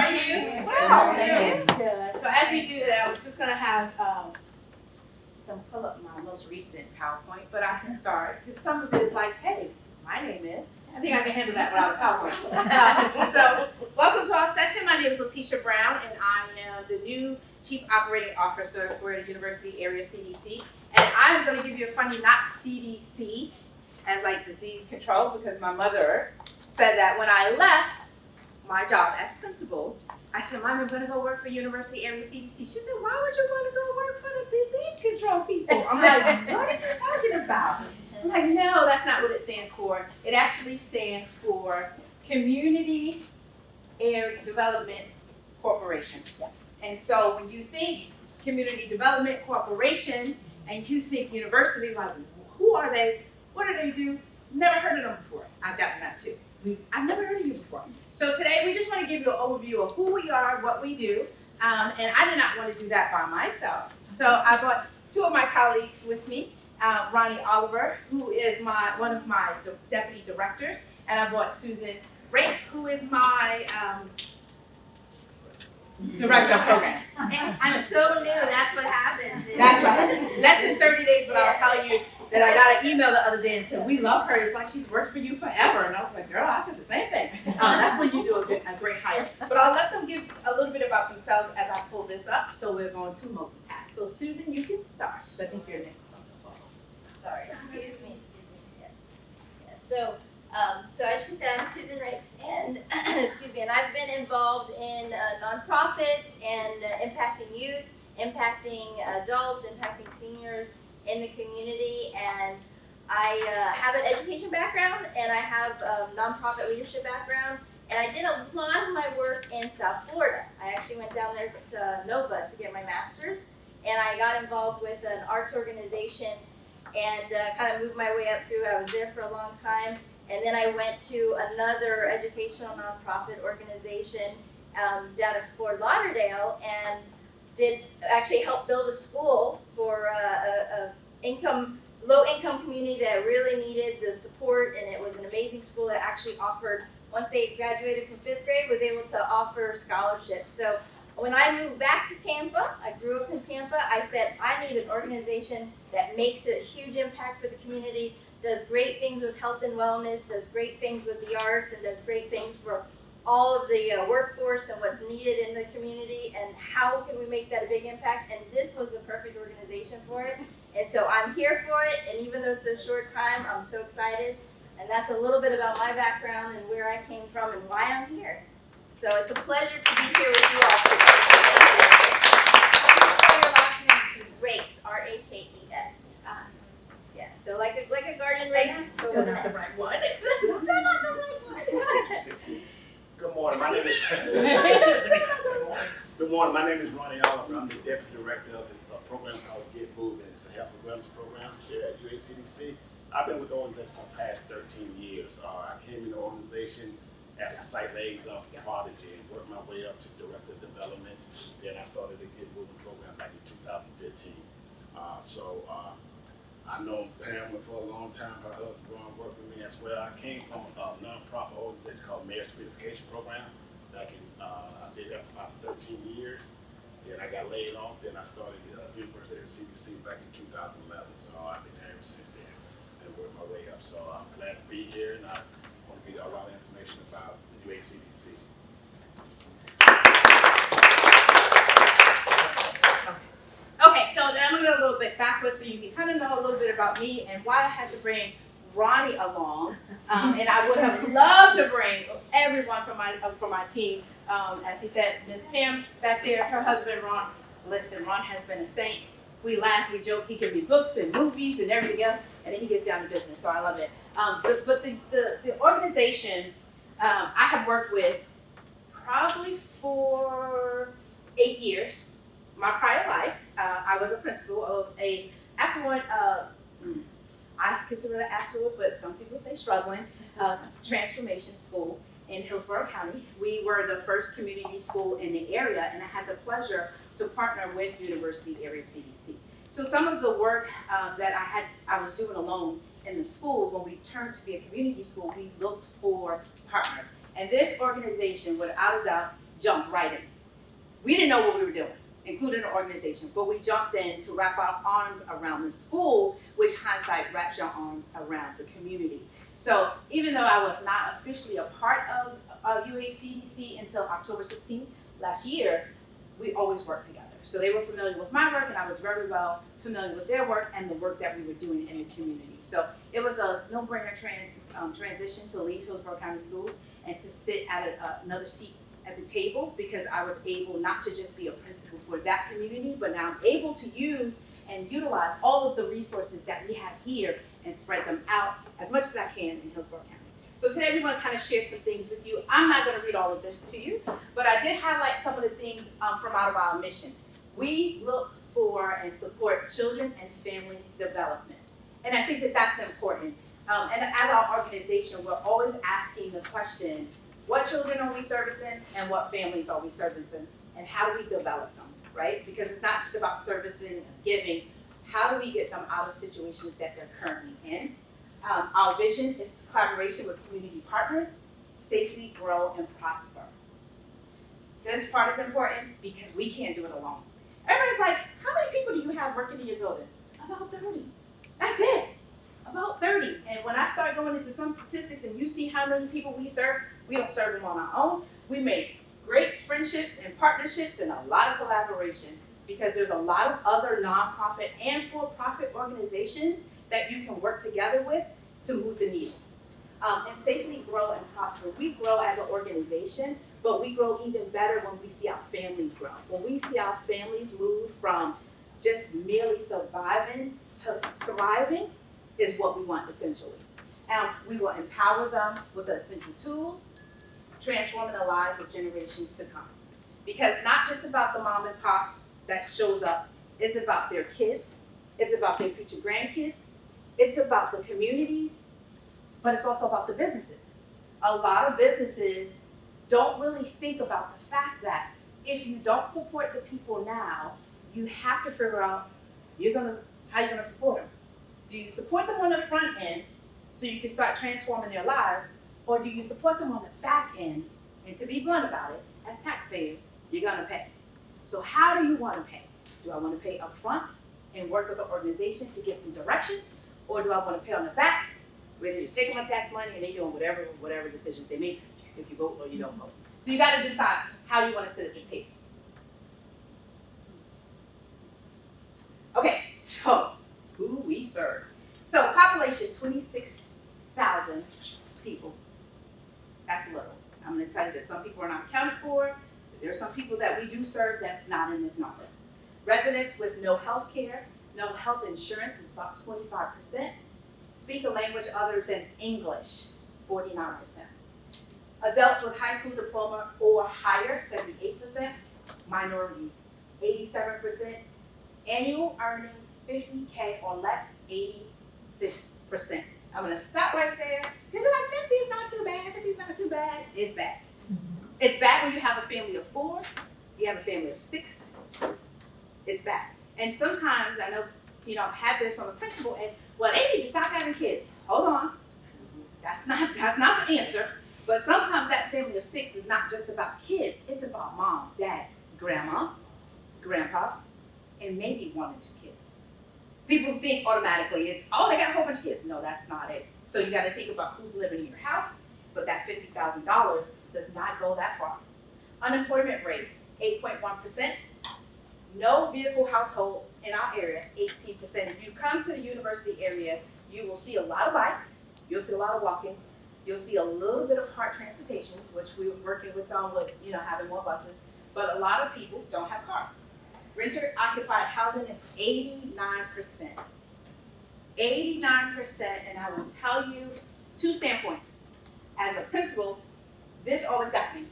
are you? Wow, thank you. So as we do that, I was just gonna have them pull up my most recent PowerPoint, but I can start because some of it is like, hey, my name is. I think I can handle that without a PowerPoint. So welcome to our session. My name is Letitia Brown, and I am the new Chief Operating Officer for the University Area CDC. And I'm going to give you a funny, not CDC, as like disease control, because my mother said that when I left my job as principal, I said, Mom, I'm going to go work for University Area CDC. She said, why would you want to go work for the disease control people? I'm like, what are you talking about? I'm like, no, that's not what it stands for. It actually stands for Community Area Development Corporation. And so when you think Community Development Corporation and you think university, like, who are they? What do they do? Never heard of them before. I've gotten that too. I've never heard of you before. So today we just want to give you an overview of who we are, what we do, and I did not want to do that by myself. So I brought two of my colleagues with me, Ronnie Oliver, who is one of my deputy directors, and I brought Susan Rakes, who is my director of programs. I'm so new, that's what happens. That's what happens. Less than 30 days, but I'll tell you that I got an email the other day and said, we love her. It's like she's worked for you forever. And I was like, girl, I said the same thing. That's when you do a great hire. But I'll let them give a little bit about themselves as I pull this up. So we're going to multitask. So Susan, you can start, because I think you're next on the phone. Sorry, excuse me, yes. So as she said, I'm Susan Rakes, and excuse me, and I've been involved in nonprofits and impacting youth, impacting adults, impacting seniors in the community, and I have an education background, and I have a nonprofit leadership background, and I did a lot of my work in South Florida. I actually went down there to Nova to get my master's, and I got involved with an arts organization and kind of moved my way up through. I was there for a long time, and then I went to another educational nonprofit organization down at Fort Lauderdale, and did actually help build a school for a low-income community that really needed the support, and it was an amazing school that actually offered, once they graduated from 5th grade, was able to offer scholarships. So when I moved back to Tampa, I grew up in Tampa, I said, I need an organization that makes a huge impact for the community, does great things with health and wellness, does great things with the arts, and does great things for all of the workforce and what's needed in the community, and how can we make that a big impact, and this was the perfect organization for it. And so I'm here for it, and even though it's a short time, I'm so excited. And that's a little bit about my background and where I came from and why I'm here. So it's a pleasure to be here with you all today. Spell your last name, Susan. Rakes, R-A-K-E-S. Yeah, so like a garden rake. Still not the right one. Still not the right one. Good morning. My name is Good morning. My name is Ronnie Oliver. I'm the deputy director of the program called Get Moving. It's a health and wellness program here at UACDC. I've been with the organization for the past 13 years. I came in the organization as a site liaison for Prodigy and worked my way up to director of development. Then I started the Get Moving program back in 2015. I know Pamela for a long time. Her husband Ron worked with me as well. I came from a nonprofit organization called Mayor's Beautification Program. I did that for about 13 years. Then I got laid off. Then I started University of CDC back in 2011. So I've been there ever since then and worked my way up. So I'm glad to be here, and I want to give you a lot of information about the UACDC. Okay, so then I'm going to go a little bit backwards so you can kind of know a little bit about me and why I had to bring Ronnie along. And I would have loved to bring everyone from my team. As he said, Ms. Pam back there, her husband Ron. Listen, Ron has been a saint. We laugh, we joke. He can read books and movies and everything else, and then he gets down to business. So I love it. But the organization I have worked with probably for 8 years. My prior life, I was a principal of a affluent, I consider it affluent, but some people say struggling, transformation school in Hillsborough County. We were the first community school in the area, and I had the pleasure to partner with University Area CDC. So some of the work that I was doing alone in the school, when we turned to be a community school, we looked for partners. And this organization, without a doubt, jumped right in. We didn't know what we were doing, including the organization, but we jumped in to wrap our arms around the school, which hindsight wraps your arms around the community. So even though I was not officially a part of UHCDC until October 16th last year, we always worked together. So they were familiar with my work, and I was very well familiar with their work and the work that we were doing in the community. So it was a no-brainer transition to leave Hillsborough County Schools and to sit at another seat at the table, because I was able not to just be a principal for that community, but now I'm able to use and utilize all of the resources that we have here and spread them out as much as I can in Hillsborough County. So today we want to kind of share some things with you. I'm not going to read all of this to you, but I did highlight some of the things from out of our mission. We look for and support children and family development. And I think that that's important. And as our organization, we're always asking the question, what children are we servicing and what families are we servicing, and how do we develop them, right? Because it's not just about servicing and giving. How do we get them out of situations that they're currently in? Our vision is collaboration with community partners, safely grow and prosper. This part is important because we can't do it alone. Everybody's like, how many people do you have working in your building? About 30. That's it. About 30. And when I start going into some statistics and you see how many people we serve, we don't serve them on our own. We make great friendships and partnerships and a lot of collaboration, because there's a lot of other nonprofit and for-profit organizations that you can work together with to move the needle. And safely grow and prosper. We grow as an organization, but we grow even better when we see our families grow. When we see our families move from just merely surviving to thriving is what we want essentially. We will empower them with the essential tools, transforming the lives of generations to come. Because not just about the mom and pop that shows up, it's about their kids, it's about their future grandkids, it's about the community, but it's also about the businesses. A lot of businesses don't really think about the fact that if you don't support the people now, you have to figure out how you're gonna support them. Do you support them on the front end so you can start transforming their lives, or do you support them on the back end? And to be blunt about it, as taxpayers, you're gonna pay. So how do you wanna pay? Do I wanna pay up front and work with the organization to give some direction? Or do I wanna pay on the back, where they're just taking my tax money and they doing whatever decisions they make, if you vote or you don't vote. So you gotta decide how you wanna sit at the table. Okay, so who we serve. So population, 26,000 people. That's little. I'm gonna tell you that some people are not accounted for. There are some people that we do serve that's not in this number. Residents with no health care, no health insurance is about 25%. Speak a language other than English, 49%. Adults with high school diploma or higher, 78%. Minorities, 87%. Annual earnings, 50K or less, 86%. I'm gonna stop right there. Because you're like, 50 is not too bad, 50 is not too bad. It's bad. It's bad when you have a family of 4, you have a family of 6. It's bad. And sometimes, I know, I've had this on the principal end, well, they need to stop having kids. Hold on. That's not the answer. But sometimes that family of 6 is not just about kids. It's about mom, dad, grandma, grandpa, and maybe 1 or 2 kids. People think automatically it's, oh, they got a whole bunch of kids. No, that's not it. So you got to think about who's living in your house, but that $50,000 does not go that far. Unemployment rate, 8.1%. No vehicle household in our area, 18%. If you come to the university area, you will see a lot of bikes, you'll see a lot of walking, you'll see a little bit of hard transportation, which we're working with them with, having more buses, but a lot of people don't have cars. Renter occupied housing is 89%. 89%, and I will tell you 2 standpoints. As a principal, this always got me,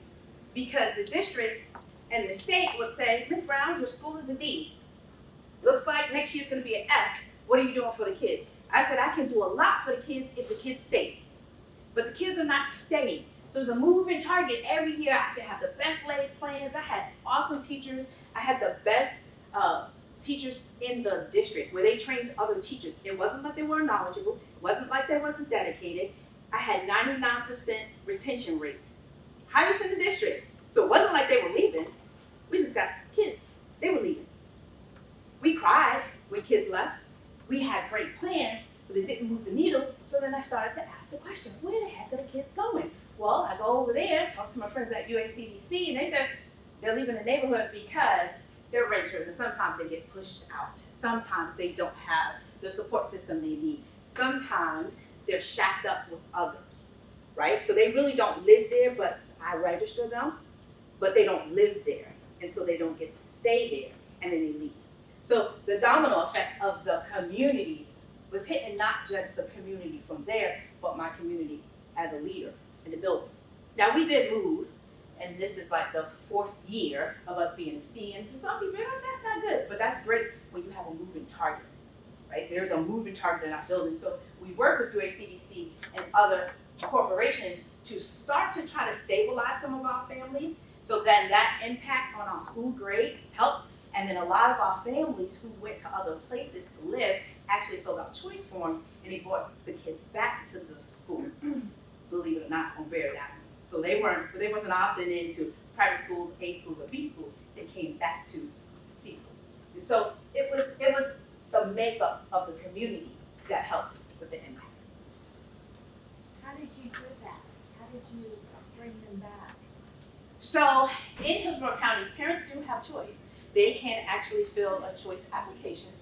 because the district and the state would say, Ms. Brown, your school is a D. Looks like next year's gonna be an F. What are you doing for the kids? I said, I can do a lot for the kids if the kids stay. But the kids are not staying. So it's a moving target. Every year I have the best laid plans. I had awesome teachers. I had the best teachers in the district where they trained other teachers. It wasn't like they weren't knowledgeable. It wasn't like they wasn't dedicated. I had 99% retention rate. Highest in the district. So it wasn't like they were leaving. We just got kids. They were leaving. We cried when kids left. We had great plans, but it didn't move the needle. So then I started to ask the question, where the heck are the kids going? Well, I go over there, talk to my friends at UACDC, and they said they're leaving the neighborhood because they're renters, and sometimes they get pushed out. Sometimes they don't have the support system they need. Sometimes they're shacked up with others, right? So they really don't live there, but I register them, but they don't live there, and so they don't get to stay there, and then they leave. So the domino effect of the community was hitting not just the community from there, but my community as a leader in the building. Now we did move, and this is like the 4th year of us being a C, and to some people, you're like, that's not good, but that's great when you have a moving target, right? There's a moving target in our building. So we work with UACDC and other corporations to start to try to stabilize some of our families, so then that impact on our school grade helped. And then a lot of our families who went to other places to live actually filled out choice forms, and they brought the kids back to the school, believe it or not, on Bears Avenue. So they wasn't opting into private schools, A schools, or B schools. They came back to C schools. And so it was the makeup of the community that helped with the impact. How did you do that? How did you bring them back? So in Hillsborough County, parents do have choice. They can actually fill a choice application,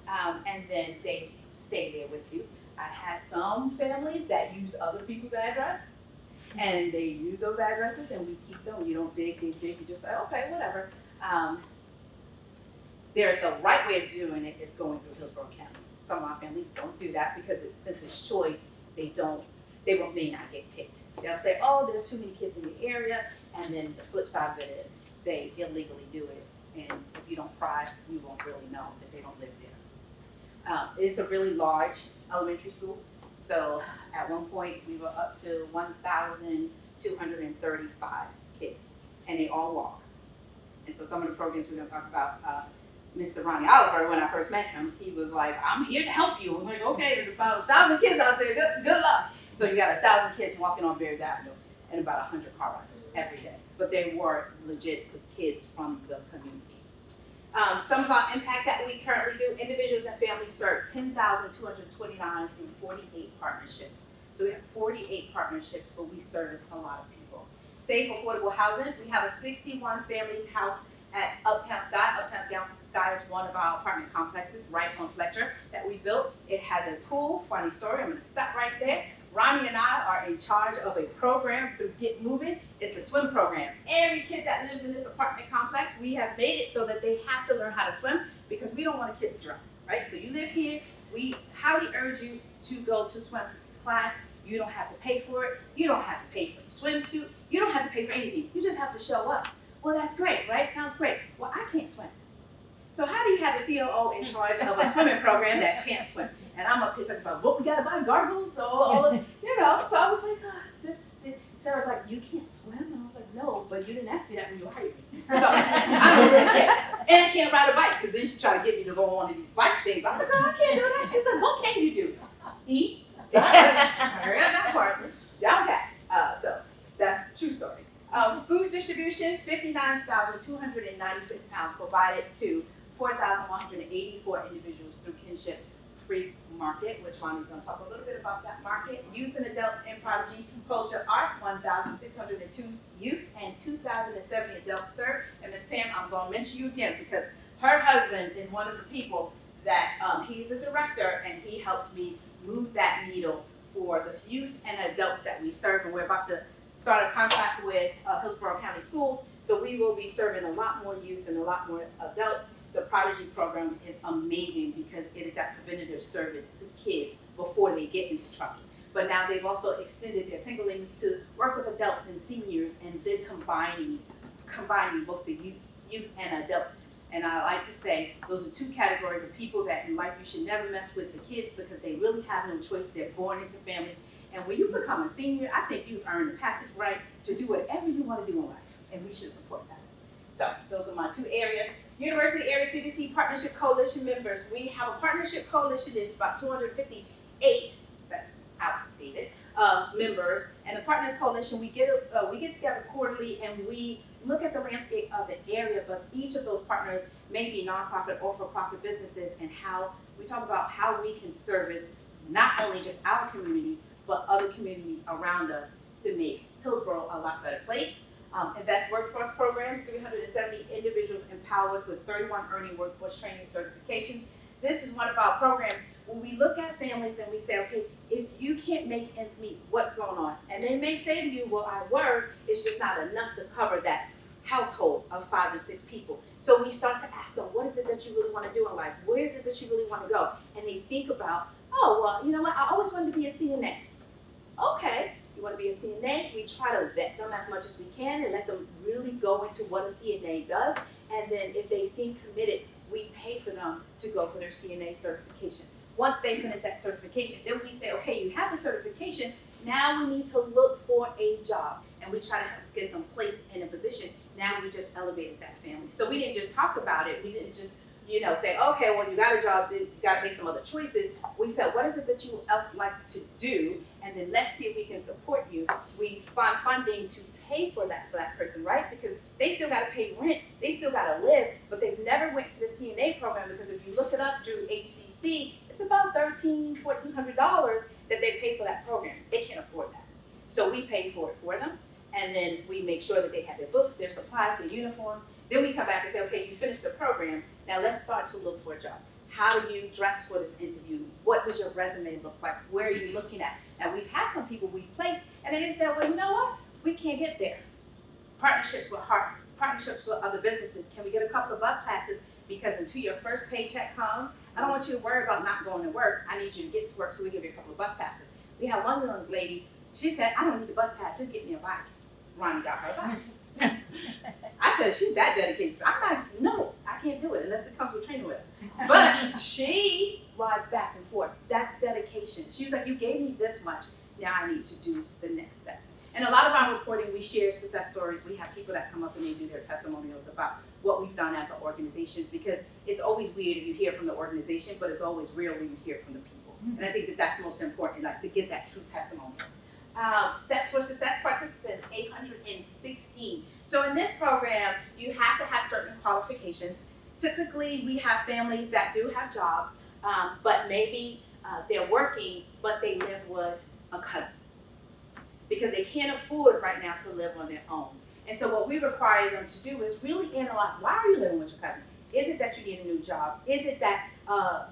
and then they stay there with you. I had some families that used other people's address, and they use those addresses, and we keep them. You don't dig. You just say, okay, whatever. The right way of doing it is going through Hillsborough County. Some of our families don't do that because since it's choice, they may not get picked. They'll say, oh, there's too many kids in the area, and then the flip side of it is they illegally do it. And if you don't pry, you won't really know that they don't live there. It's a really large elementary school. So at one point, we were up to 1,235 kids, and they all walk. And so some of the programs we're gonna talk about, Mr. Ronnie Oliver, when I first met him, he was like, I'm here to help you. I'm like, okay, there's about 1,000 kids. I said, good luck. So you got 1,000 kids walking on Bears Avenue and about 100 car riders every day. But they were legit the kids from the community. Some of our impact that we currently do, individuals and families serve 10,229 through 48 partnerships. So we have 48 partnerships, but we service a lot of people. Safe, affordable housing, we have a 61 families house at Uptown Sky. Uptown Sky is one of our apartment complexes right on Fletcher that we built. It has a pool. Funny story, I'm gonna stop right there. Ronnie and I are in charge of a program through Get Moving. It's a swim program. Every kid that lives in this apartment complex, we have made it so that they have to learn how to swim because we don't want a kid to drown, right? So you live here, we highly urge you to go to swim class. You don't have to pay for it. You don't have to pay for your swimsuit. You don't have to pay for anything. You just have to show up. Well, that's great, right? Sounds great. Well, I can't swim. So how do you have a COO in charge of a swimming program that can't swim? And I'm up here talking about, well, we gotta buy gargles, so all of, So I was like, Sarah's like, you can't swim? And I was like, no, but you didn't ask me that when you hired me. So I don't really care. And I can't ride a bike, because then she tried to get me to go on one of these bike things. I was like, no, I can't do that. She said, what can you do? Eat. I heard that part. Down pat. So that's a true story. Food distribution, 59,296 pounds provided to 4,184 individuals through Kinship Free Market, which Ronnie's going to talk a little bit about that market. Youth and adults in Prodigy Culture Arts, 1,602 youth and 2,070 adults served. And Ms. Pam, I'm going to mention you again because her husband is one of the people that he's a director, and he helps me move that needle for the youth and adults that we serve. And we're about to start a contract with Hillsborough County Schools, so we will be serving a lot more youth and a lot more adults. The Prodigy program is amazing because it is that preventative service to kids before they get into trouble. But now they've also extended their Tinglings to work with adults and seniors, and then combining both the youth and adults. And I like to say those are two categories of people that in life you should never mess with: the kids, because they really have no choice. They're born into families. And when you become a senior, I think you've earned the passage right to do whatever you want to do in life, and we should support that. So those are my two areas. University Area CDC Partnership Coalition members. We have a partnership coalition. There's about 258, that's outdated, members, and the Partners Coalition, we get together quarterly and we look at the landscape of the area, but each of those partners may be nonprofit or for-profit businesses, and how we talk about how we can service not only just our community, but other communities around us to make Hillsborough a lot better place. Invest Workforce Programs, 370 individuals empowered with 31 earning workforce training certifications. This is one of our programs where we look at families and we say, okay, if you can't make ends meet, what's going on? And they may say to you, well, our work is just not enough to cover that household of 5 to 6 people. So we start to ask them, what is it that you really want to do in life? Where is it that you really want to go? And they think about, oh, well, you know what? I always wanted to be a CNA. Okay, you want to be a CNA? We try to vet them as much as we can and let them really go into what a CNA does. And then if they seem committed, we pay for them to go for their CNA certification. Once they finish that certification, then we say, okay, you have the certification, now we need to look for a job. And we try to get them placed in a position. Now we just elevated that family. So we didn't just talk about it. We didn't just, say, okay, well, you got a job, then you got to make some other choices. We said, what is it that you else like to do? And then let's see if we can support you. We find funding to pay for that person, right? Because they still got to pay rent, they still got to live, but they've never went to the CNA program, because if you look it up through HCC, it's about $1,300, $1,400 that they pay for that program. They can't afford that. So we pay for it for them, and then we make sure that they have their books, their supplies, their uniforms. Then we come back and say, okay, you finished the program, now let's start to look for a job. How do you dress for this interview? What does your resume look like? Where are you looking at? And we've had some people we've placed, and they say, well, you know what? We can't get there. Partnerships with Heart, partnerships with other businesses. Can we get a couple of bus passes? Because until your first paycheck comes, I don't want you to worry about not going to work. I need you to get to work, so we give you a couple of bus passes. We had one young lady, she said, I don't need the bus pass, just get me a bike. Ronnie got her a bike. I said, she's that dedicated. I'm like, no, I can't do it unless it comes with training wheels. But she rides back and forth. That's dedication. She was like, you gave me this much, now I need to do the next steps. And a lot of our reporting, we share success stories. We have people that come up and they do their testimonials about what we've done as an organization, because it's always weird if you hear from the organization, but it's always real when you hear from the people. And I think that that's most important, like to get that true testimonial. Steps for Success participants, 816. So in this program, you have to have certain qualifications. Typically, we have families that do have jobs, but maybe they're working, but they live with a cousin, because they can't afford right now to live on their own. And so what we require them to do is really analyze, why are you living with your cousin? Is it that you need a new job? Is it that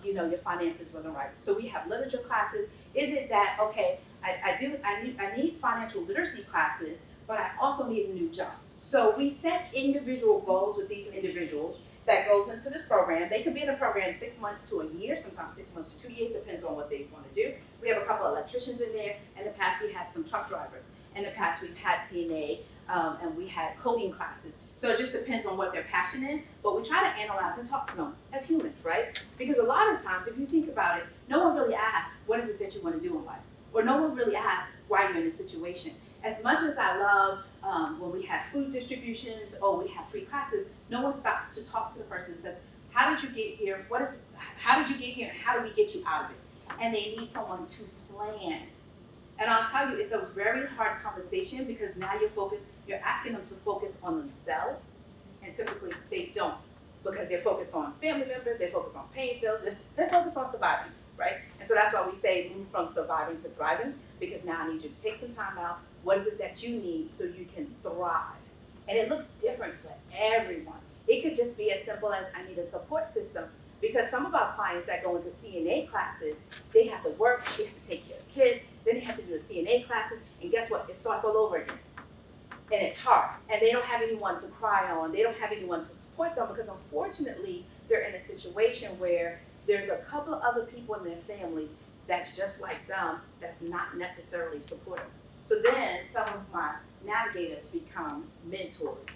your finances wasn't right? So we have literature classes. Is it that, okay, I need financial literacy classes, but I also need a new job. So we set individual goals with these individuals that goes into this program. They could be in a program 6 months to a year, sometimes 6 months to 2 years, depends on what they want to do. We have a couple of electricians in there. In the past, we had some truck drivers. In the past, we've had CNA, and we had coding classes. So it just depends on what their passion is, but we try to analyze and talk to them as humans, right? Because a lot of times, if you think about it, no one really asks, what is it that you want to do in life? Or no one really asks why you're in this situation. As much as I love when we have food distributions or we have free classes, no one stops to talk to the person and says, how did you get here? How did you get here, and how do we get you out of it? And they need someone to plan. And I'll tell you, it's a very hard conversation, because now you're asking them to focus on themselves, and typically they don't, because they're focused on family members, they're focused on paying bills, they're focused on surviving, right? And so that's why we say move from surviving to thriving, because now I need you to take some time out. What is it that you need so you can thrive? And it looks different for everyone. It could just be as simple as, I need a support system, because some of our clients that go into CNA classes, they have to work, they have to take care of kids, then they have to do the CNA classes, and guess what? It starts all over again. And it's hard. And they don't have anyone to cry on. They don't have anyone to support them, because unfortunately, they're in a situation where there's a couple of other people in their family that's just like them, that's not necessarily supportive. So then some of my navigators become mentors.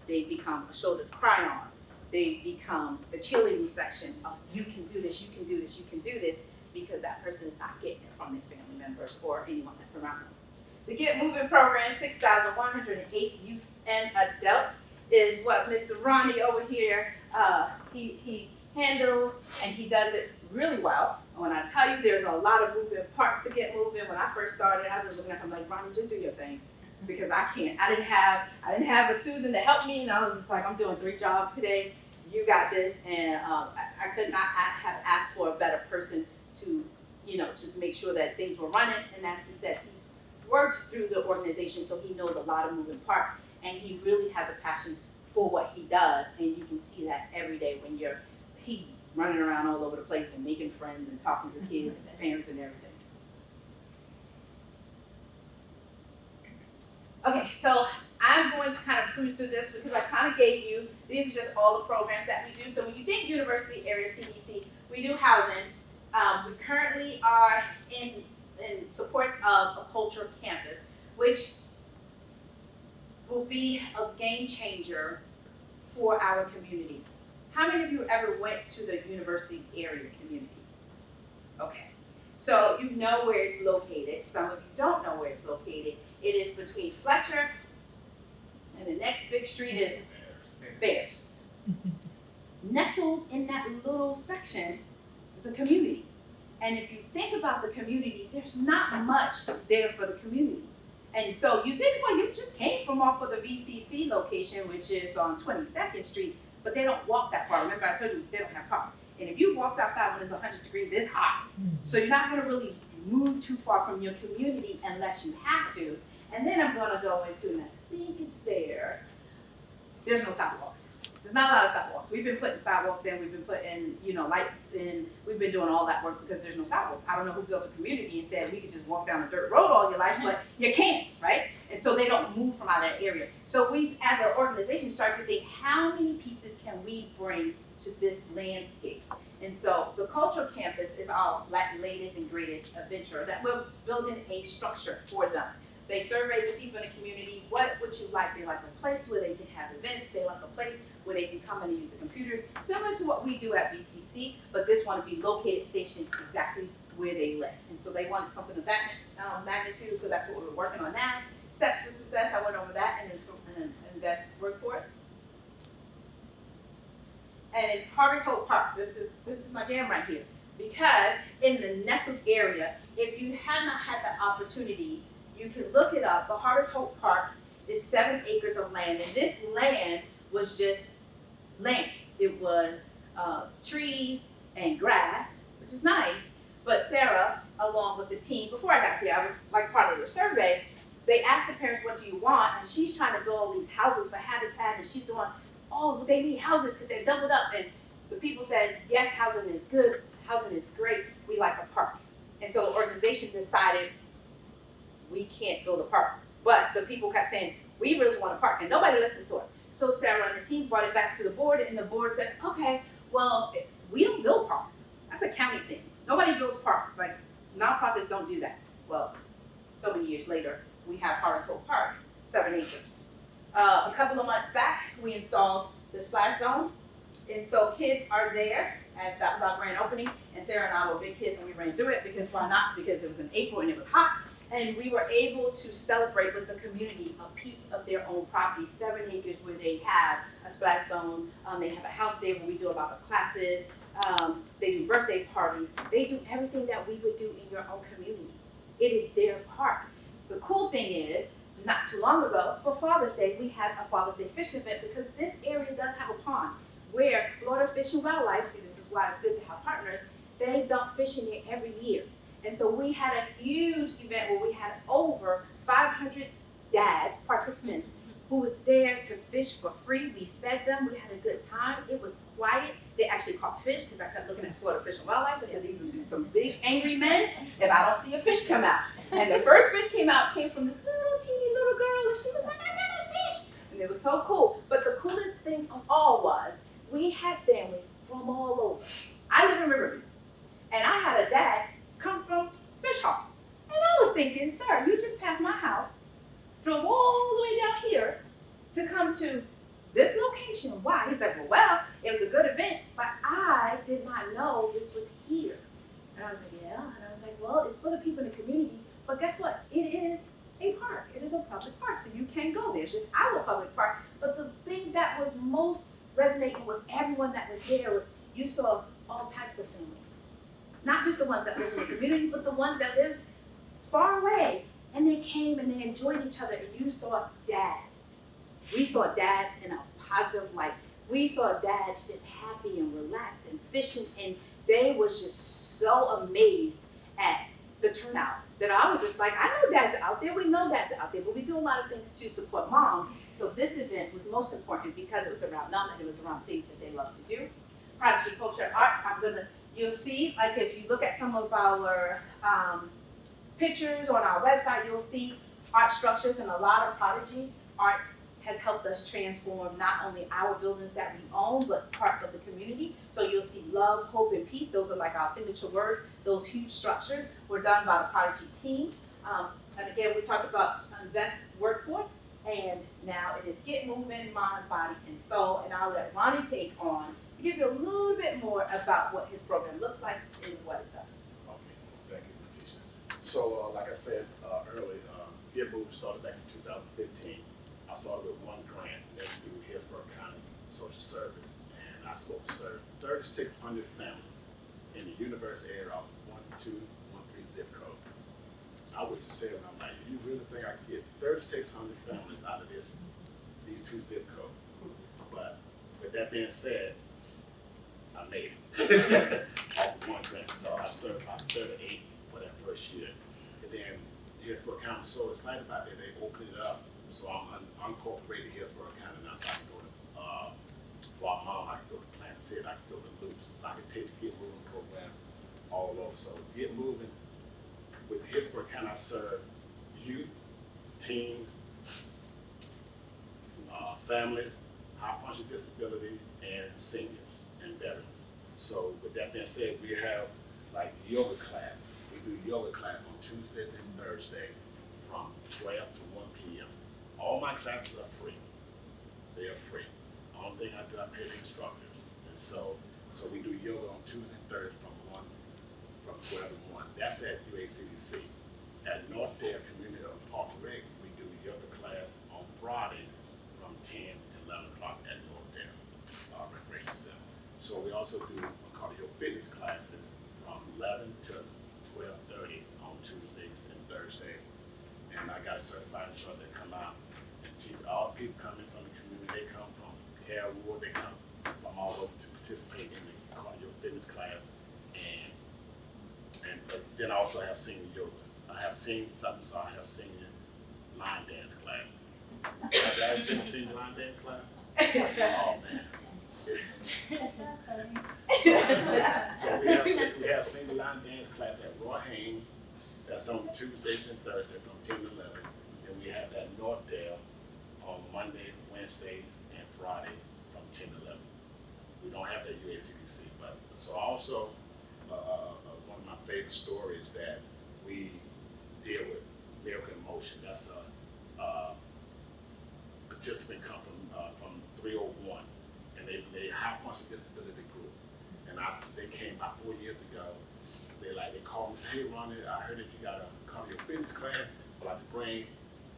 They become a shoulder to cry on. They become the cheerleading section of, you can do this, you can do this, you can do this, because that person is not getting it from their family members or anyone that's around them. The Get Moving program, 6,108 youth and adults, is what Mr. Ronnie over here, he handles, and he does it really well. When I tell you there's a lot of moving parts to get moving, when I first started, I was just looking at him like, Ronnie, just do your thing. Because I can't. I didn't have a Susan to help me, and I was just like, I'm doing 3 jobs today. You got this, and I could not have asked for a better person to, just make sure that things were running. And as he said, he's worked through the organization, so he knows a lot of moving parts, and he really has a passion for what he does, and you can see that every day when he's running around all over the place and making friends and talking to kids and parents and everything. Okay, so I'm going to kind of cruise through this because I kind of gave you, these are just all the programs that we do. So when you think University Area CDC, we do housing. We currently are in support of a culture campus, which will be a game changer for our community. How many of you ever went to the University Area community? Okay, so you know where it's located. Some of you don't know where it's located. It is between Fletcher and the next big street is Bears. Nestled in that little section is a community. And if you think about the community, there's not much there for the community. And so you think, well, you just came from off of the VCC location, which is on 22nd Street, but they don't walk that far. Remember, I told you they don't have cars. And if you walked outside when it's 100 degrees, it's hot. So you're not gonna really move too far from your community unless you have to. And then I'm gonna go into, and I think it's there. There's no sidewalks. There's not a lot of sidewalks. We've been putting sidewalks in, we've been putting, lights in, we've been doing all that work because there's no sidewalks. I don't know who built a community and said we could just walk down a dirt road all your life, but you can't, right? And so they don't move from out of that area. So we, as an organization, start to think, how many pieces can we bring to this landscape? And so the Cultural Campus is our latest and greatest adventure that we're building a structure for them. They surveyed the people in the community, what would you like? They like a place where they can have events. They like a place where they can come in and use the computers, similar to what we do at VCC, but this one to be located stationed exactly where they live. And so they wanted something of that magnitude, so that's what we're working on now. Steps for success, I went over that, and then invest workforce. And in Harvest Hope Park, this is my jam right here, because in the nestled area, if you have not had the opportunity, you can look it up, but Harvest Hope Park is 7 acres of land, and this land was just land. It was trees and grass, which is nice, but Sarah, along with the team, before I got there, I was like part of the survey, they asked the parents, what do you want? And she's trying to build all these houses for Habitat, and she's doing, oh, they need houses because they're doubled up, and the people said, yes, housing is good, housing is great, we like a park. And so the organization decided, we can't build a park. But the people kept saying, we really want a park, and nobody listens to us. So Sarah and the team brought it back to the board, and the board said, okay, well, we don't build parks. That's a county thing. Nobody builds parks. Like, nonprofits don't do that. Well, so many years later, we have Harvest Hope Park, 7 acres. A couple of months back, we installed the splash zone, and so kids are there, as that was our grand opening, and Sarah and I were big kids, and we ran through it, because why not? Because it was in April, and it was hot. And we were able to celebrate with the community a piece of their own property, 7 acres where they have a splash zone. They have a house there where we do a lot of classes. They do birthday parties. They do everything that we would do in your own community. It is their park. The cool thing is, not too long ago, for Father's Day, we had a Father's Day fish event because this area does have a pond where Florida Fish and Wildlife, see, this is why it's good to have partners, they dump fish in there every year. And so we had a huge event where we had over 500 dads, participants, who was there to fish for free. We fed them, we had a good time. It was quiet. They actually caught fish because I kept looking at Florida Fish and Wildlife and said, these are some big angry men if I don't see a fish come out. And the first fish came from this little teeny little girl, and she was like, I got a fish. And it was so cool. But the coolest thing of all was we had families from all over. I live in Riverview, and I had a dad come from Fish Hawk. And I was thinking, sir, you just passed my house, drove all the way down here to come to this location. Why? He's like, well, it was a good event, but I did not know this was here. And I was like, yeah. And I was like, well, it's for the people in the community, but guess what? It is a park. It is a public park, so you can go there. It's just our public park. But the thing that was most resonating with everyone that was there was you saw all types of families. not just the ones that live in the community, but the ones that live far away. And they came and they enjoyed each other, and you saw dads. We saw dads in a positive light. We saw dads just happy and relaxed and fishing, and they was just so amazed at the turnout that I was just like, I know dads are out there, we know dads are out there, but we do a lot of things to support moms. So this event was most important because it was around them and it was around things that they love to do. Prodigy Culture Arts, you'll see, like if you look at some of our pictures on our website, you'll see art structures, and a lot of Prodigy Arts has helped us transform not only our buildings that we own, but parts of the community. So you'll see love, hope, and peace. Those are like our signature words. Those huge structures were done by the Prodigy team. And again, we talked about invest workforce, and now it is get moving, mind, body, and soul. And I'll let Ronnie take on to give you a little bit more about what his program looks like and what it does. Okay, thank you, Letitia. So, like I said earlier, Get Moving started back in 2015. I started with one grant, and that's through Hillsborough County Social Service, and I supposed to serve 3,600 families in the university area of 1213 zip code. I was just saying, I'm like, you really think I could get 3,600 families out of these two zip codes? But with that being said, I made it off of one grant, so I served about 38 for that first year. And then Hillsborough County was so excited about that, they opened it up. So I'm unincorporated Hillsborough County now, so I can go to Walmart, I can go to Plant City, I can go to Loops, so I can take the Get Moving program all over. So Get Moving, with Hillsborough County, I serve youth, teens, families, high functional disability, and seniors and veterans. So with that being said, we have like yoga class. We do yoga class on Tuesdays and Thursdays from 12 to 1 p.m. All my classes are free. They are free. The only thing I do, I pay the instructors. And so we do yoga on Tuesday and Thursday from 12 to 1. That's at UACDC. At Northdale Community Park Rec, we do yoga class on Fridays from 10 to 11 o'clock at Northdale Recreation Center. So we also do cardio fitness classes from 11 to 12:30 on Tuesdays and Thursdays. And I got a certified instructor that come out and teach. All the people coming from the community, they come from Harewood, they come from all over to participate in the cardio fitness class. And then I also have senior yoga. I have senior line dance classes. Have you ever taken a senior line dance class? Oh man. So we have senior line dance class at Roy Haynes. That's on Tuesdays and Thursdays from 10 to 11. And we have that Northdale on Monday, Wednesdays, and Friday from 10 to 11. We don't have that UACDC, but so also one of my favorite stories that we deal with Miracle in Motion. That's a participant come from 301, and they high functional disability group, and they came about 4 years ago. They called me and said, hey Ronnie, I heard that you got a cardio fitness class. I'd like to bring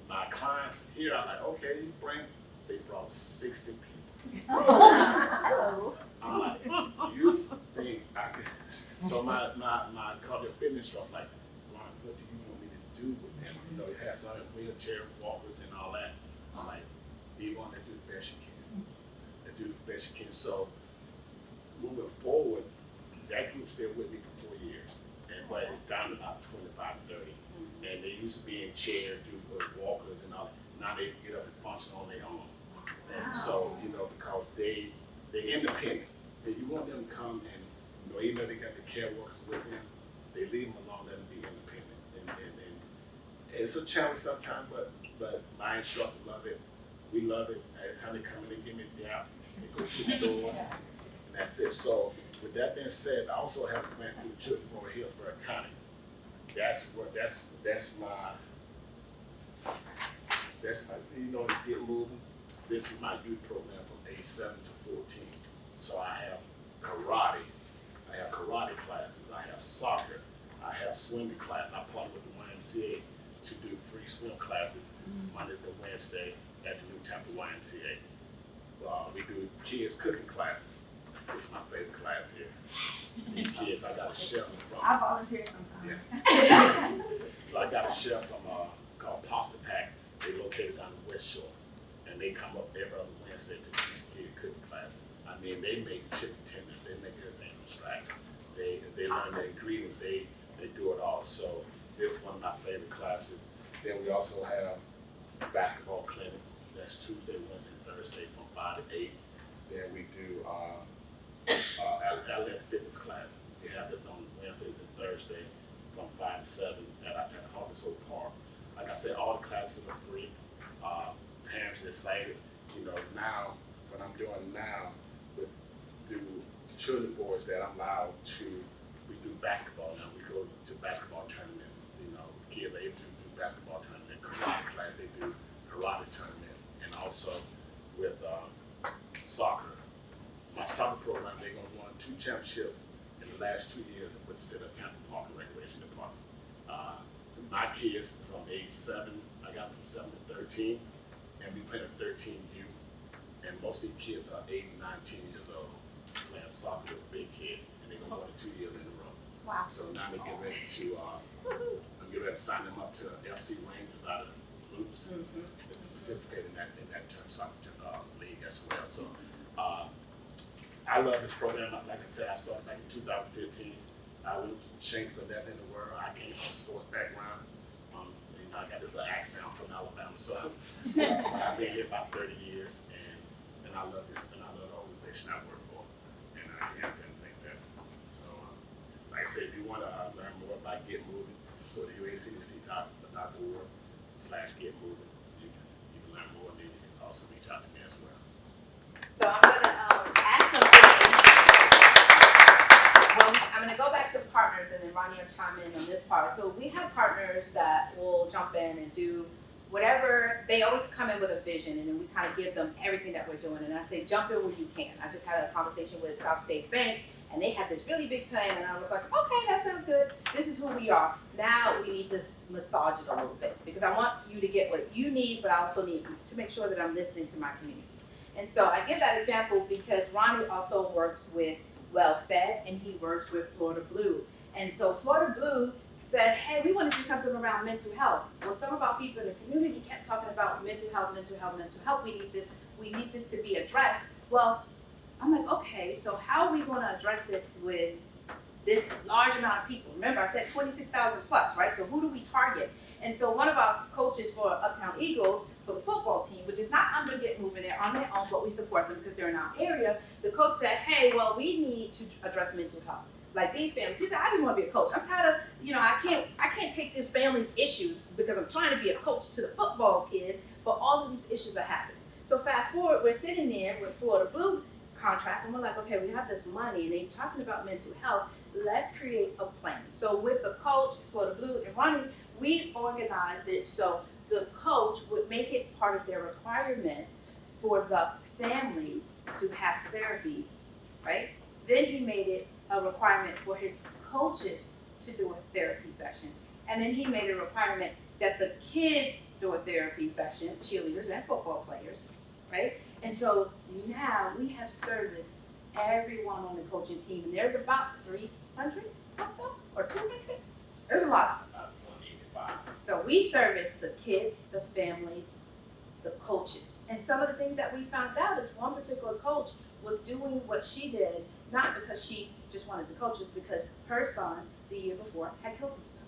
my clients here. I'm like, okay, you bring. They brought 60 people. I'm like, you think I could? So my cardio fitness instructor like, Ron, what do you want me to do with them? You know, you have some wheelchair walkers and all that. I'm like, you want to do the best you can. They do the best you can. So moving forward, that group's still with me for 4 years. But it's down to about 25, 30. And they used to be in chairs, do walkers and all that. Now they get up and function on their own. And so, because they're independent. And you want them to come and, even though they got the care workers with them, they leave them alone, let them be independent. And it's a challenge sometimes, but my instructors love it. We love it. Every time they come in, they give me the app. They go through the doors. And that's it. So with that being said, I also have a grant through Children for Hillsborough County. That's my it's Get Moving. This is my youth program from age 7 to 14. So I have karate classes, I have soccer, I have swimming class. I partner with the YMCA to do free swim classes Mondays and Wednesdays at the New Tampa YMCA. We do kids cooking classes. This is my favorite class here. These kids, I got a chef from. I volunteer sometimes. So I got a chef from called Pasta Pack. They located on the West Shore, and they come up every other Wednesday to teach kid cooking class. I mean, they make chicken tenders, they make everything from scratch. They learn the ingredients, they do it all. So this is one of my favorite classes. Then we also have a basketball clinic. That's Tuesday, Wednesday, Thursday from 5 to 8. Then we do athletic fitness class. We have this on Wednesdays and Thursday from 5 to 7 at Harvest Hope Park. Like I said, all the classes are free. Parents are excited. You know, now, what I'm doing now with through children boards that I'm allowed to, we do basketball now. We go to basketball tournaments. You know, kids are able to do basketball tournaments, karate class, they do karate tournaments. And also with soccer. My soccer program, they're going to won 2 championships in the last 2 years with the City of Tampa Park and Recreation Department. My kids from age 7, I got from 7 to 13, and we play at 13U. And most of the kids are 8, 9, 10 years old playing soccer with big kids, and they're going to win it 2 years in a row. Wow. So now they get ready to, I'm getting ready to sign them up to FC Rangers out of Loops to participate in that term soccer league as well. So I love this program. Like I said, I started back in 2015. I wouldn't change for nothing in the world. I came from a sports background. You know, I got this little accent. I'm from Alabama, so I've been here about 30 years, and I love this, and I love the organization I work for, and I have to think that. So, like I said, if you want to learn more about Get Moving, go to uacdc.org/getmoving. You can learn more, and then you can also reach out to me as well. So I'm gonna ask some questions. Well, I'm gonna go back to partners and then Ronnie will chime in on this part. So we have partners that will jump in and do whatever. They always come in with a vision, and then we kind of give them everything that we're doing. And I say, jump in where you can. I just had a conversation with South State Bank, and they had this really big plan, and I was like, okay, that sounds good. This is who we are. Now we need to massage it a little bit, because I want you to get what you need, but I also need to make sure that I'm listening to my community. And so I give that example because Ronnie also works with Well Fed, and he works with Florida Blue. And so Florida Blue said, hey, we want to do something around mental health. Well, some of our people in the community kept talking about mental health. We need this to be addressed. Well, I'm like, okay, so how are we going to address it with this large amount of people? Remember, I said 26,000 plus, right? So who do we target? And so one of our coaches for Uptown Eagles, for the football team, which is not under Get Moving, they're on their own, but we support them because they're in our area. The coach said, hey, well, we need to address mental health. Like these families, he said, I just want to be a coach. I'm tired of, I can't take this family's issues because I'm trying to be a coach to the football kids, but all of these issues are happening. So fast forward, we're sitting there with Florida Blue contract, and we're like, okay, we have this money, and they're talking about mental health. Let's create a plan. So with the coach, Florida Blue, and Ronnie, we organized it so the coach would make it part of their requirement for the families to have therapy, right? Then he made it a requirement for his coaches to do a therapy session. And then he made a requirement that the kids do a therapy session, cheerleaders and football players, right? And so now we have serviced everyone on the coaching team, and there's about 300 or 200. There's a lot. So we service the kids, the families, the coaches. And some of the things that we found out is one particular coach was doing what she did, not because she just wanted to coach, it's because her son, the year before, had killed himself.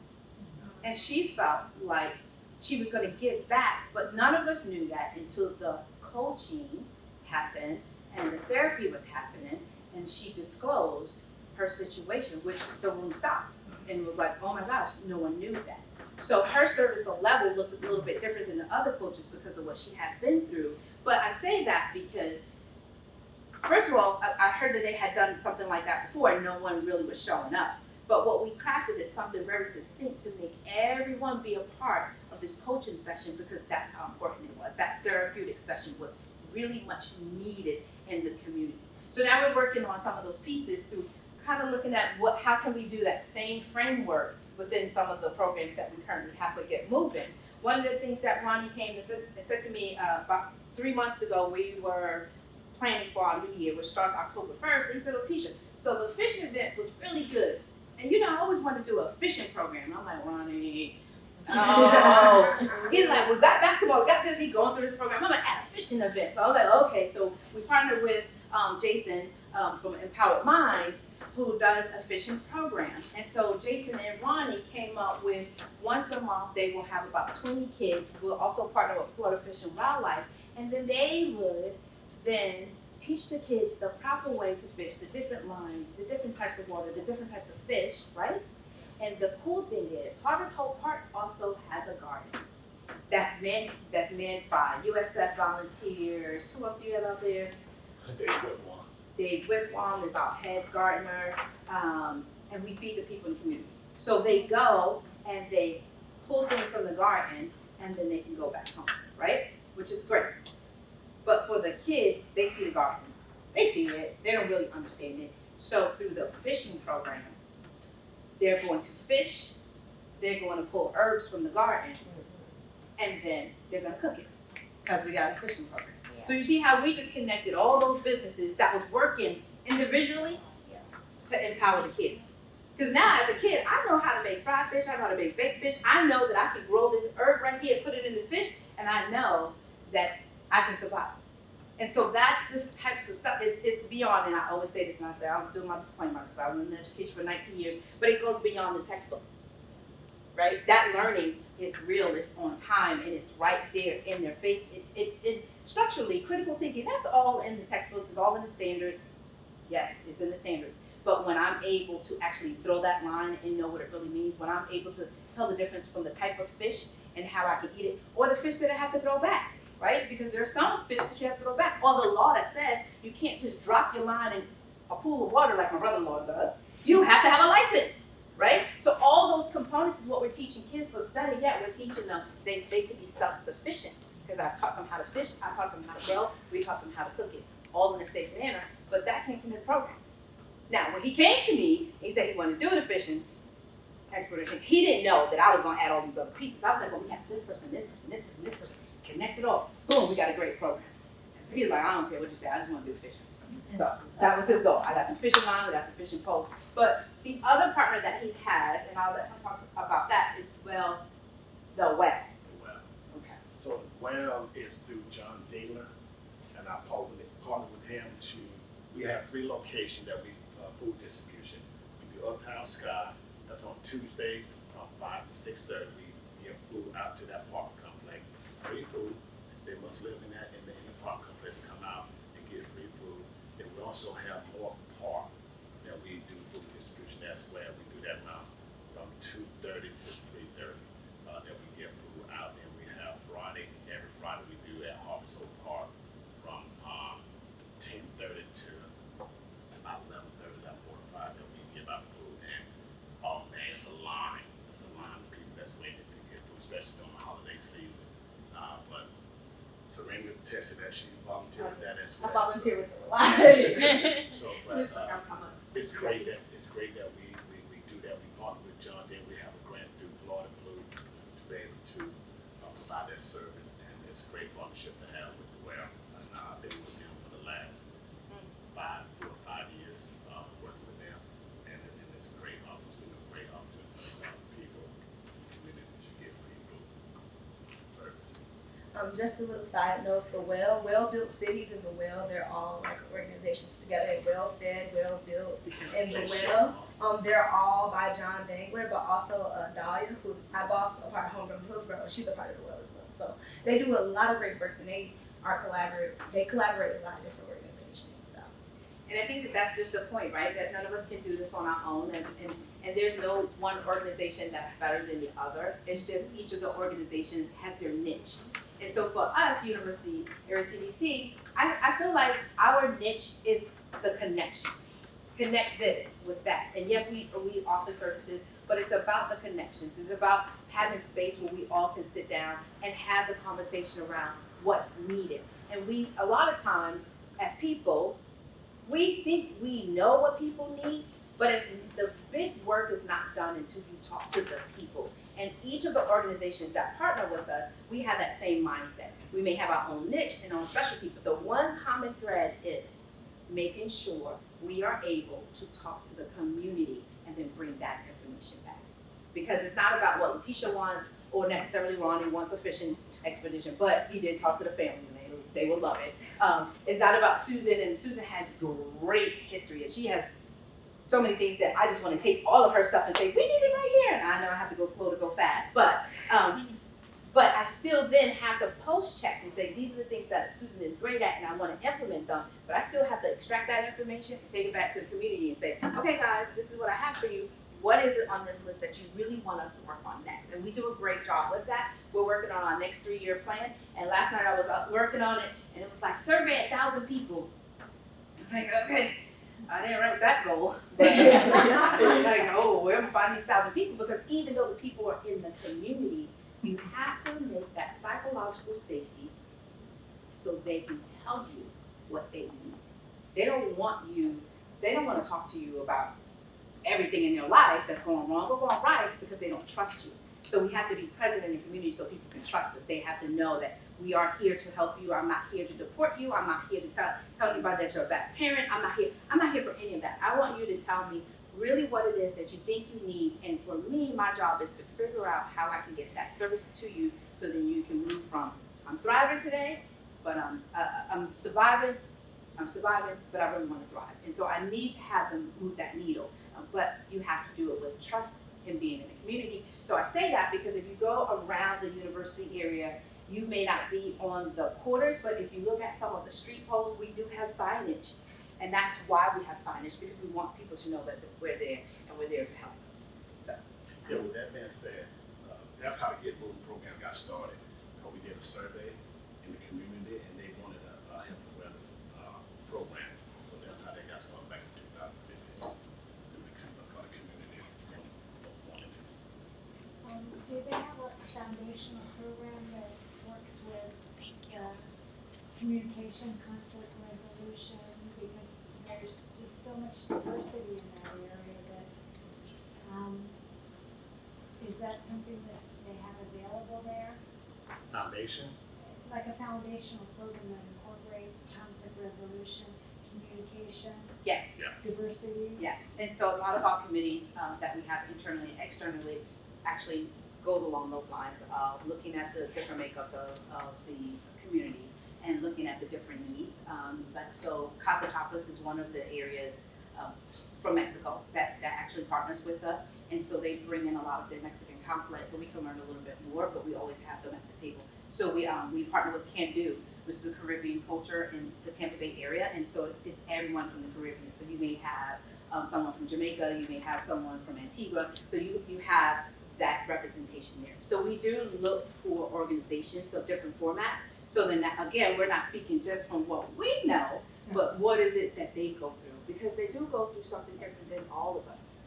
And she felt like she was going to give back, but none of us knew that until the coaching happened and the therapy was happening, and she disclosed her situation, which the room stopped and was like, oh my gosh, no one knew that. So her service level looked a little bit different than the other coaches because of what she had been through. But I say that because, first of all, I heard that they had done something like that before and no one really was showing up. But what we crafted is something very succinct to make everyone be a part of this coaching session, because that's how important it was. That therapeutic session was really much needed in the community. So now we're working on some of those pieces through kind of looking at how can we do that same framework within some of the programs that we currently have with Get Moving. One of the things that Ronnie came and said to me about 3 months ago, we were planning for our new year, which starts October 1st. And he said, Letitia, so the fishing event was really good. And you know, I always wanted to do a fishing program. I'm like, Ronnie, oh. He's like, we got basketball, we got this. He's going through this program. I'm like, at a fishing event. So I was like, okay. So we partnered with Jason from Empowered Minds, who does a fishing program. And so Jason and Ronnie came up with once a month, they will have about 20 kids. We'll also partner with Florida Fish and Wildlife. And then they would then teach the kids the proper way to fish, the different lines, the different types of water, the different types of fish, right? And the cool thing is, Harvest Hope Park also has a garden that's manned by USF volunteers. Who else do you have out there? Dave Whitwam is our head gardener, and we feed the people in the community. So they go and they pull things from the garden, and then they can go back home, right? Which is great. But for the kids, they see the garden. They see it. They don't really understand it. So through the fishing program, they're going to fish, they're going to pull herbs from the garden, and then they're going to cook it because we got a fishing program. Yeah. So you see how we just connected all those businesses that was working individually to empower the kids. Because now as a kid, I know how to make fried fish, I know how to make baked fish, I know that I can grow this herb right here, put it in the fish, and I know that I can survive. And so that's this types of stuff. It's beyond, and I always say this, and I say, I'll do my disclaimer because I was in education for 19 years, but it goes beyond the textbook, right? That learning is real, it's on time, and it's right there in their face. It structurally, critical thinking, that's all in the textbooks, it's all in the standards. Yes, it's in the standards. But when I'm able to actually throw that line and know what it really means, when I'm able to tell the difference from the type of fish and how I can eat it, or the fish that I have to throw back, right? Because there's some fish that you have to throw back. Or the law that says you can't just drop your line in a pool of water like my brother-in-law does. You have to have a license, right? So all those components is what we're teaching kids, but better yet, we're teaching them they can be self-sufficient. Because I've taught them how to fish, I've taught them how to grill, we taught them how to cook it, all in a safe manner, but that came from his program. Now, when he came to me, he said he wanted to do the fishing exploration. He didn't know that I was going to add all these other pieces. I was like, well, we have this person, this person, this person, this person. Connect it all. Boom, we got a great program. So he was like, I don't care what you say, I just want to do fishing. So that was his goal. I got some fishing lines, I got some fishing poles. But the other partner that he has, and I'll let him talk about that, is the well. Okay. So the well is through John Dingler, and I partnered with him to, we have 3 locations that we food distribution. We do Uptown Sky, that's on Tuesdays from 5 to 6:30. We give food out to that apartment complex, free food. They must live in the apartment complex, come out and get free food. Then we also have Moore Park that we do food distribution. That's where we do that around from 2:30 to 3:30. That we give food out. And we have every Friday we do at Harvest Hope Park from 10:30 to about 11:30, 11:45 that we give out food. And oh man, it's a line. It's a line of people that's waiting to get food, especially during the holiday season. But Serena tested that, she volunteered with that as well. I volunteer with it a lot. So but, it's great that we do that. We partner with John Day. We have a grant through Florida Blue to be able to start that service, and it's a great partnership to have with the well. And I've been with them for the last 4 or 5 years, working with them, and it's a great opportunity for people in the community to get free food services. Just a little side note, the Well-Built Cities and the Well, they're all like organizations together, Well-Fed, Well-Built, and the Well. They're all by John Dangler, but also Dahlia, who's my boss, a part of Homegrown Hillsborough, she's a part of the Well as well. So they do a lot of great work, and they collaborate with a lot of different organizations. So. And I think that that's just the point, right? That none of us can do this on our own, and there's no one organization that's better than the other. It's just each of the organizations has their niche. And so for us, University Area CDC, I feel like our niche is the connections. Connect this with that. And yes, we offer services, but it's about the connections. It's about having space where we all can sit down and have the conversation around what's needed. And we, a lot of times, as people, we think we know what people need, but the big work is not done until you talk to the people And each of the organizations that partner with us, we have that same mindset. We may have our own niche and own specialty, but the one common thread is making sure we are able to talk to the community and then bring that information back. Because it's not about what Letitia wants or necessarily Ronnie wants a fishing expedition, but he did talk to the families and they will love it. It's not about Susan, and Susan has great history and she has so many things that I just want to take all of her stuff and say, we need it right here. And I know I have to go slow to go fast, but I still then have to post check and say, these are the things that Susan is great at and I want to implement them, but I still have to extract that information and take it back to the community and say, okay guys, this is what I have for you. What is it on this list that you really want us to work on next? And we do a great job with that. We're working on our next 3-year plan. And last night I was working on it and it was like, survey 1,000 people. I'm like, okay, I didn't write that goal. But it's like, oh, where am I find these 1,000 people? Because even though the people are in the community, you have to make that psychological safety so they can tell you what they need. They don't want to talk to you about everything in your life that's going wrong or going right because they don't trust you. So we have to be present in the community so people can trust us. They have to know that we are here to help you. I'm not here to deport you. I'm not here to tell anybody that you're a bad parent. I'm not here for any of that. I want you to tell me really what it is that you think you need. And for me, my job is to figure out how I can get that service to you so that you can move from, I'm thriving today, but I'm surviving, but I really want to thrive. And so I need to have them move that needle. But you have to do it with trust and being in the community. So I say that because if you go around the university area, you may not be on the quarters, but if you look at some of the street poles, we do have signage. And that's why we have signage, because we want people to know that we're there and we're there to help them. So. Yeah, with that being said, that's how the Get Moving program got started. We did a survey in the community and they wanted a health and wellness program. So that's how they got started back in 2015. Do they have a foundational program that works with communication, conflict resolution? Because there's just so much diversity in that area that, is that something that they have available there? Foundation? Like a foundational program that incorporates conflict resolution, communication, Yes. Yeah. diversity? Yes, and so a lot of our committees that we have internally and externally actually goes along those lines of looking at the different makeups of the community and looking at the different needs. Like so Casa Tapas is one of the areas from Mexico that actually partners with us. And so they bring in a lot of their Mexican consulate so we can learn a little bit more, but we always have them at the table. So we partner with Can Do, which is a Caribbean culture in the Tampa Bay area, and so it's everyone from the Caribbean. So you may have someone from Jamaica, you may have someone from Antigua, so you have that representation there. So we do look for organizations of different formats, so then that, again, we're not speaking just from what we know, but what is it that they go through, because they do go through something different than all of us.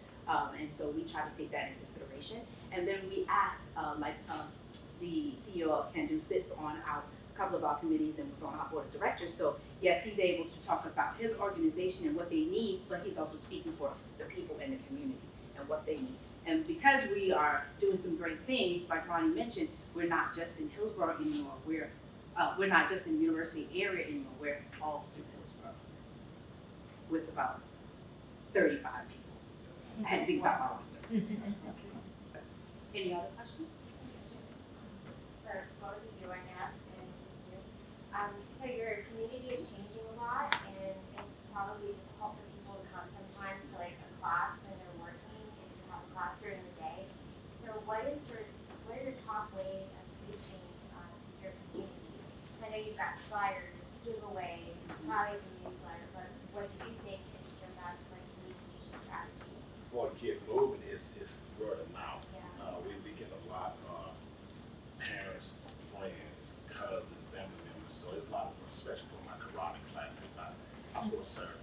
And so we try to take that in consideration, and then we ask, the CEO of Can Do sits on a couple of our committees and was on our board of directors. So yes, he's able to talk about his organization and what they need, but he's also speaking for the people in the community and what they need. And because we are doing some great things, like Ronnie mentioned, we're not just in Hillsborough anymore. We're not just in the university area anymore. We're all through Hillsborough with about 35 people. I had to think about my roster. So, any other questions? For both of you, I guess, and you. So your community is changing a lot, and it's probably difficult for people to come sometimes to like a class when they're working if you have a class during the day. So what are your top ways of reaching your community? Because I know you've got flyers, giveaways, probably the newsletter, but what do you think is your best like communication strategies? For Get Moving is word of mouth. Yeah. We get a lot of parents, friends, cousins, family members. So it's a lot of, especially for my karate classes. I sort of serve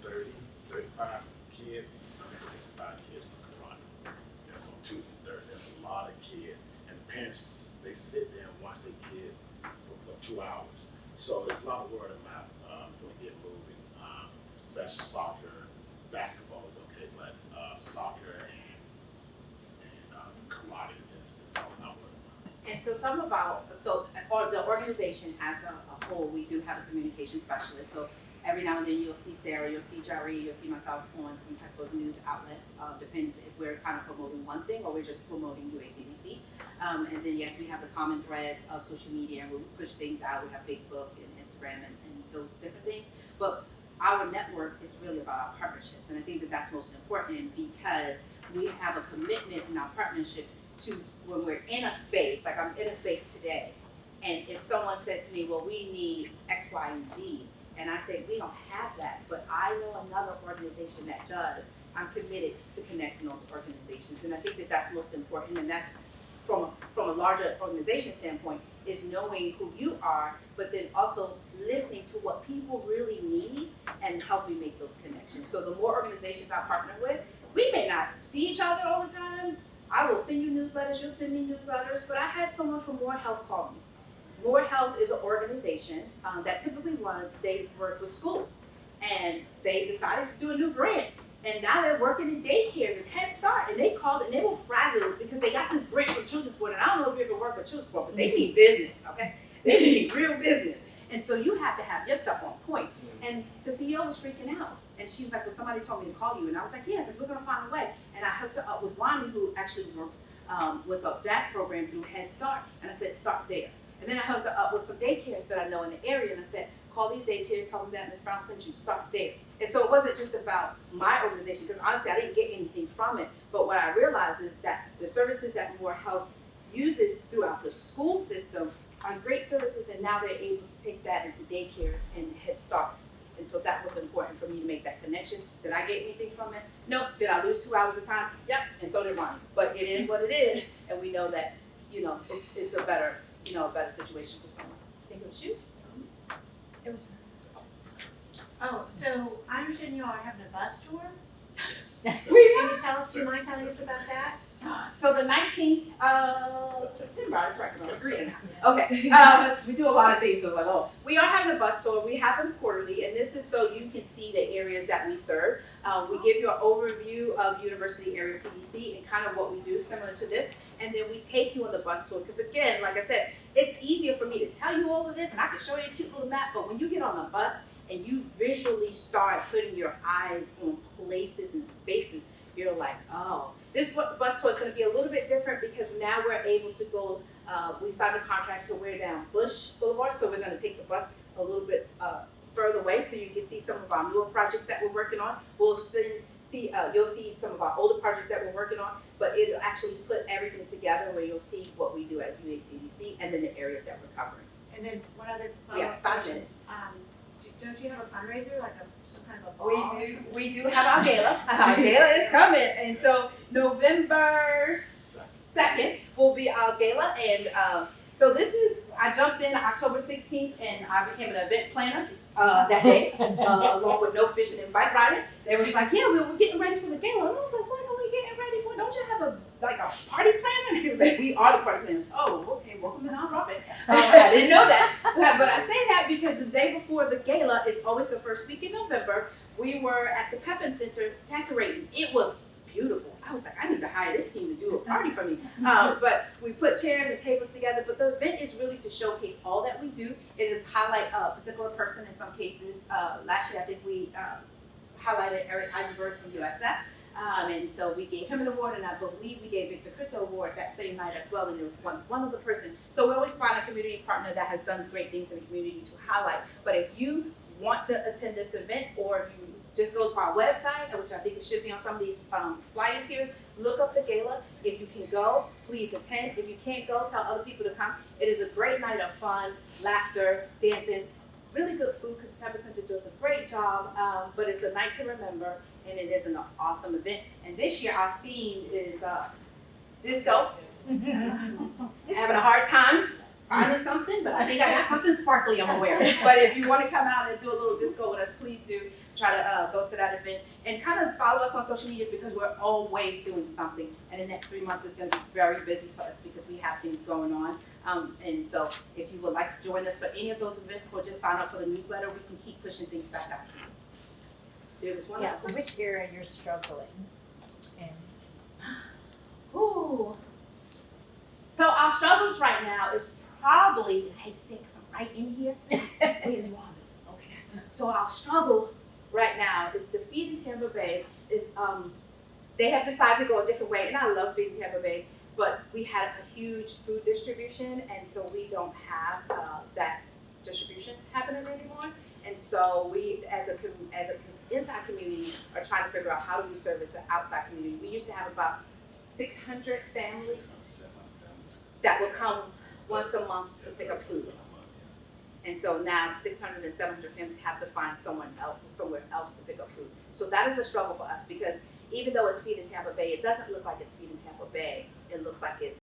30, 35 kids, and 65 kids for karate. That's on Tuesday and Thursday. That's a lot of kids. And the parents, they sit there and watch their kid for 2 hours. So it's a lot of word of mouth for Get Moving, especially soccer. Basketball is okay, but soccer and karate is And so or the organization as a whole, we do have a communication specialist. So every now and then you'll see Sarah, you'll see Jari, you'll see myself on some type of news outlet. Depends if we're kind of promoting one thing or we're just promoting UACDC. And then yes, we have the common threads of social media where we push things out. We have Facebook and Instagram and those different things. But our network is really about our partnerships. And I think that that's most important because we have a commitment in our partnerships to when we're in a space, like I'm in a space today, and if someone said to me, well, we need X, Y, and Z, and I say, we don't have that, but I know another organization that does, I'm committed to connecting those organizations. And I think that that's most important, and that's from a larger organization standpoint, is knowing who you are, but then also listening to what people really need and helping make those connections. So the more organizations I partner with, we may not see each other all the time. I will send you newsletters, you'll send me newsletters, but I had someone from More Health call me. More Health is an organization that typically they work with schools. And they decided to do a new grant. And now they're working in daycares and Head Start. And they called and they were frazzled because they got this grant from Children's Board. And I don't know if you ever work with Children's Board, but they need business, okay? They need real business. And so you have to have your stuff on point. And the CEO was freaking out. And she was like, well, somebody told me to call you. And I was like, yeah, because we're going to find a way. And I hooked her up with Ronnie, who actually works with a DAS program through Head Start. And I said, start there. And then I hooked her up with some daycares that I know in the area. And I said, call these daycares, tell them that Ms. Brown sent you, start there. And so it wasn't just about my organization, because honestly, I didn't get anything from it. But what I realized is that the services that More Health uses throughout the school system are great services, and now they're able to take that into daycares and Head Starts. And so that was important for me to make that connection. Did I get anything from it? Nope. Did I lose 2 hours of time? Yep. And so did Ronnie. But it is what it is, and we know that, it's a better situation for someone. I think it was you. It was. Oh, so I understand you all are having a bus tour? Yes. Can you tell us, do you mind telling us about that? So the 19th of September, I was right, I was reading now. Okay, we do a lot of things, so like, we are having a bus tour. We have them quarterly, and this is so you can see the areas that we serve. We give you an overview of University Area CDC and kind of what we do, similar to this, and then we take you on the bus tour. Because again, like I said, it's easier for me to tell you all of this, and I can show you a cute little map, but when you get on the bus and you visually start putting your eyes on places and spaces, you're like, oh. This bus tour is going to be a little bit different because now we're able to go, we signed a contract to wear down Bush Boulevard, so we're going to take the bus a little bit further away so you can see some of our newer projects that we're working on. You'll see some of our older projects that we're working on, but it'll actually put everything together where you'll see what we do at UACDC and then the areas that we're covering. And then one other Yeah, follow-up 5 question. minutes. Don't you have a fundraiser, like some kind of a ball? We do have our gala. Our gala is coming, and so November 2nd will be our gala, and so this is, I jumped in October 16th, and I became an event planner that day, along with No Fishing and Bike Riding. They was like, yeah, we're getting ready for the gala, and I was like, what are we getting ready for? Don't you have a party planner? And he was like, we are the party planners. Oh, okay, welcome to nonprofit. I didn't know that, but I say that because the day before the gala, it's always the first week in November, we were at the Pepin Center decorating. It was beautiful. I was like, I need to hire this team to do a party for me. But we put chairs and tables together, but the event is really to showcase all that we do. It is highlight a particular person in some cases. Last year, I think we highlighted Eric Eisenberg from USF. And so we gave him an award, and I believe we gave Victor Crisso an award that same night as well, and it was one other person. So we always find a community partner that has done great things in the community to highlight. But if you want to attend this event, or if you just go to our website, which I think it should be on some of these flyers here, look up the gala. If you can go, please attend. If you can't go, tell other people to come. It is a great night of fun, laughter, dancing, really good food, because the Pepin Center does a great job, but it's a night to remember, and it is an awesome event. And this year our theme is disco. Having a hard time finding something, but I think I got something sparkly I'm aware. But if you want to come out and do a little disco with us, please do. Try to go to that event and kind of follow us on social media, because we're always doing something. And the next 3 months is going to be very busy for us because we have things going on. And so if you would like to join us for any of those events, or just sign up for the newsletter, we can keep pushing things back out to you. There was one Yeah, other question. which area you're struggling in? Ooh. So our struggles right now is probably, I hate to say it because I'm right in here, where's Robin? Okay. So our struggle right now is the Feeding Tampa Bay is, they have decided to go a different way, and I love Feeding Tampa Bay, but we had a huge food distribution, and so we don't have that distribution happening anymore. And so we, as a inside community, are trying to figure out how do we service the outside community. We used to have about 600 families that would come once a month to pick up food. And so now 600 and 700 families have to find somewhere else to pick up food. So that is a struggle for us because even though it's Feeding Tampa Bay, it doesn't look like it's Feeding Tampa Bay. It looks like it's